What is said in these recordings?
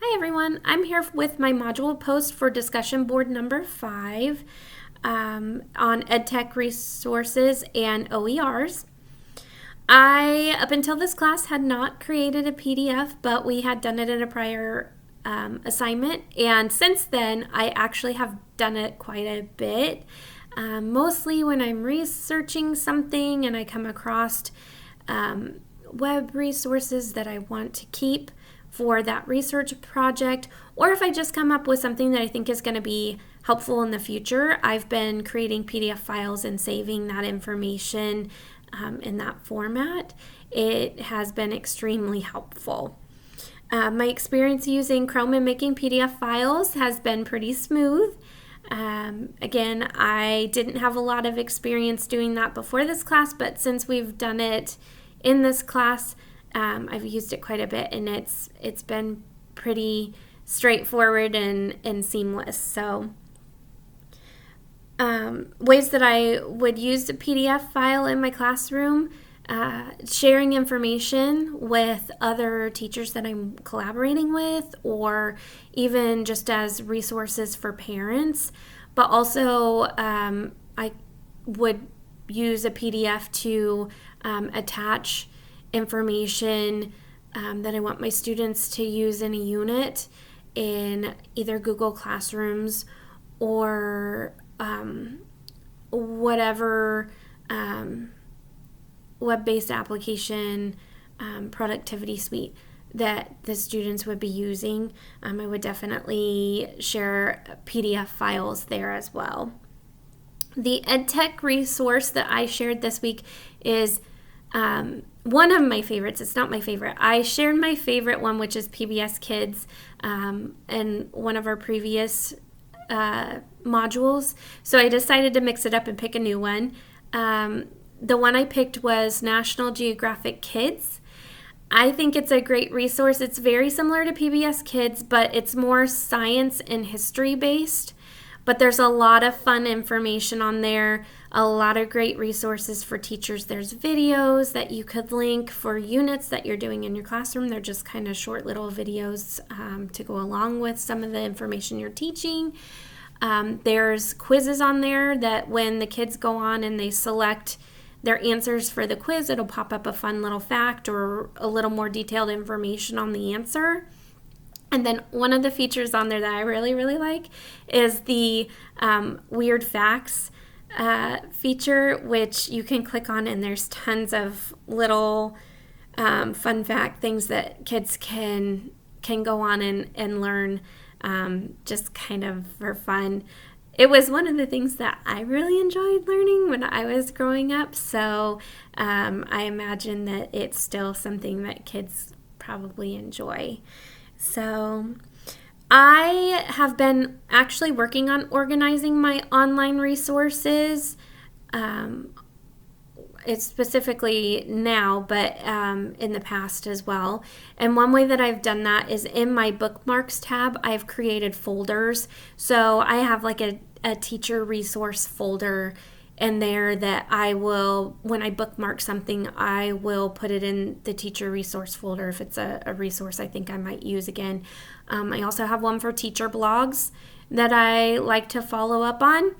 Hi everyone, I'm here with my module post for discussion board number 5 on EdTech resources and OERs. Up until this class, had not created a PDF, but we had done it in a prior assignment, and since then I actually have done it quite a bit, mostly when I'm researching something and I come across web resources that I want to keep for that research project, or if I just come up with something that I think is going to be helpful in the future. I've been creating PDF files and saving that information in that format. It has been extremely helpful. My experience using Chrome and making PDF files has been pretty smooth. Again, I didn't have a lot of experience doing that before this class, but since we've done it in this class, I've used it quite a bit, and it's been pretty straightforward and seamless. So ways that I would use a PDF file in my classroom: sharing information with other teachers that I'm collaborating with, or even just as resources for parents. But also I would use a PDF to attach information that I want my students to use in a unit in either Google Classrooms or whatever web-based application productivity suite that the students would be using. I would definitely share PDF files there as well. The EdTech resource that I shared this week is one of my favorites. It's not my favorite. I shared my favorite one, which is PBS Kids, in one of our previous modules. So I decided to mix it up and pick a new one. The one I picked was National Geographic Kids. I think it's a great resource. It's very similar to PBS Kids, but it's more science and history based. But there's a lot of fun information on there, a lot of great resources for teachers. There's videos that you could link for units that you're doing in your classroom. They're just kind of short little videos to go along with some of the information you're teaching. There's quizzes on there that when the kids go on and they select their answers for the quiz, it'll pop up a fun little fact or a little more detailed information on the answer. And then one of the features on there that I really, really like is the Weird Facts feature, which you can click on, and there's tons of little fun fact things that kids can go on and learn just kind of for fun. It was one of the things that I really enjoyed learning when I was growing up, so I imagine that it's still something that kids probably enjoy. So I have been actually working on organizing my online resources. It's specifically now, but in the past as well. And one way that I've done that is in my bookmarks tab, I've created folders. So I have like a teacher resource folder in there that I will, when I bookmark something, I will put it in the teacher resource folder if it's a resource I think I might use again. I also have one for teacher blogs that I like to follow up on.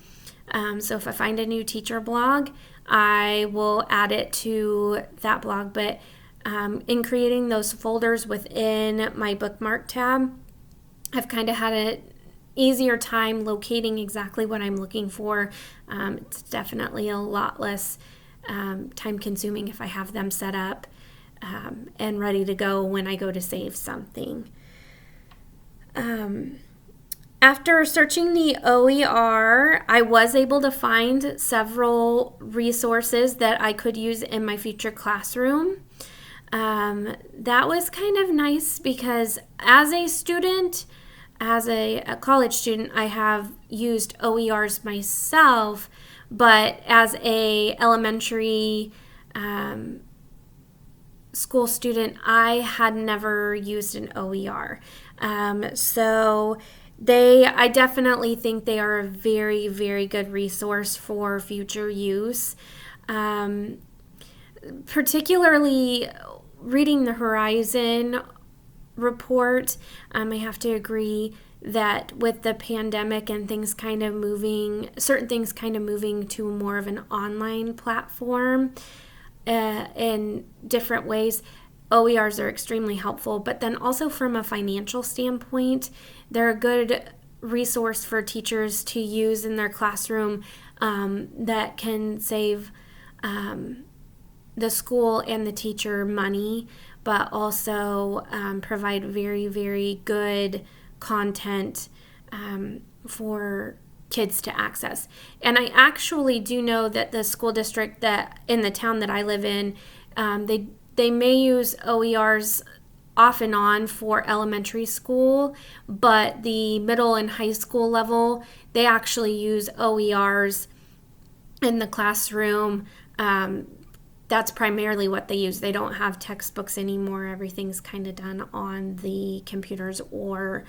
So if I find a new teacher blog, I will add it to that blog. But in creating those folders within my bookmark tab, I've kind of had an easier time locating exactly what I'm looking for. It's definitely a lot less time consuming if I have them set up and ready to go when I go to save something. After searching the OER, I was able to find several resources that I could use in my future classroom. That was kind of nice because as a student, as a college student, I have used OERs myself, but as a elementary school student, I had never used an OER. So I definitely think they are a very, very good resource for future use. Particularly reading the horizon report. I have to agree that with the pandemic and certain things kind of moving to more of an online platform in different ways, OERs are extremely helpful. But then also from a financial standpoint, they're a good resource for teachers to use in their classroom that can save the school and the teacher money, but also provide very, very good content for kids to access. And I actually do know that the school district that in the town that I live in, they may use OERs off and on for elementary school, but the middle and high school level, they actually use OERs in the classroom. That's primarily what they use. They don't have textbooks anymore. Everything's kind of done on the computers or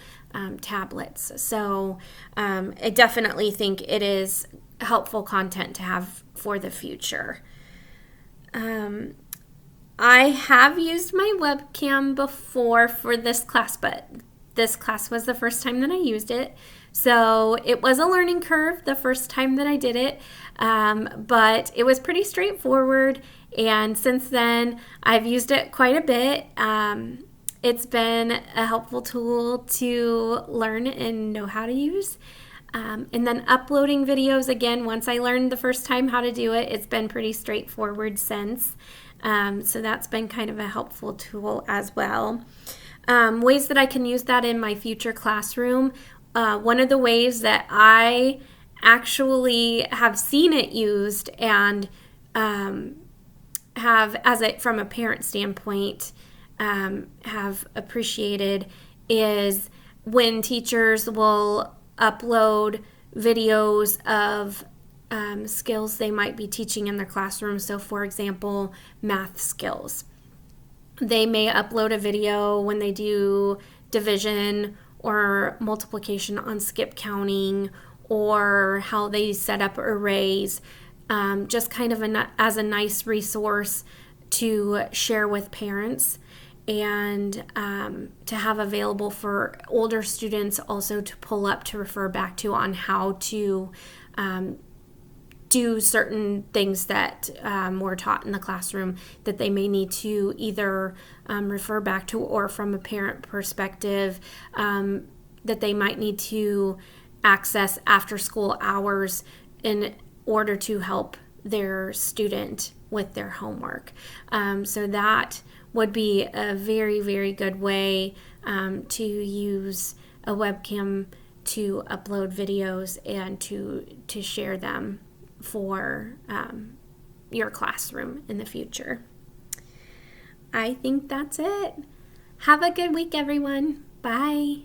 tablets. So I definitely think it is helpful content to have for the future. I have used my webcam before for this class, but this class was the first time that I used it. So it was a learning curve the first time that I did it, but it was pretty straightforward. And since then, I've used it quite a bit. It's been a helpful tool to learn and know how to use. And then uploading videos, again, once I learned the first time how to do it, it's been pretty straightforward since. So that's been kind of a helpful tool as well. Ways that I can use that in my future classroom. One of the ways that I actually have seen it used and from a parent standpoint, have appreciated is when teachers will upload videos of skills they might be teaching in their classroom. So, for example, math skills. They may upload a video when they do division or multiplication on skip counting, or how they set up arrays, just kind of as a nice resource to share with parents and to have available for older students also to pull up to refer back to on how to do certain things that were taught in the classroom that they may need to either refer back to, or from a parent perspective that they might need to access after school hours in order to help their student with their homework. So that would be a very, very good way to use a webcam to upload videos and to share them for your classroom in the future. I think that's it. Have a good week, everyone. Bye.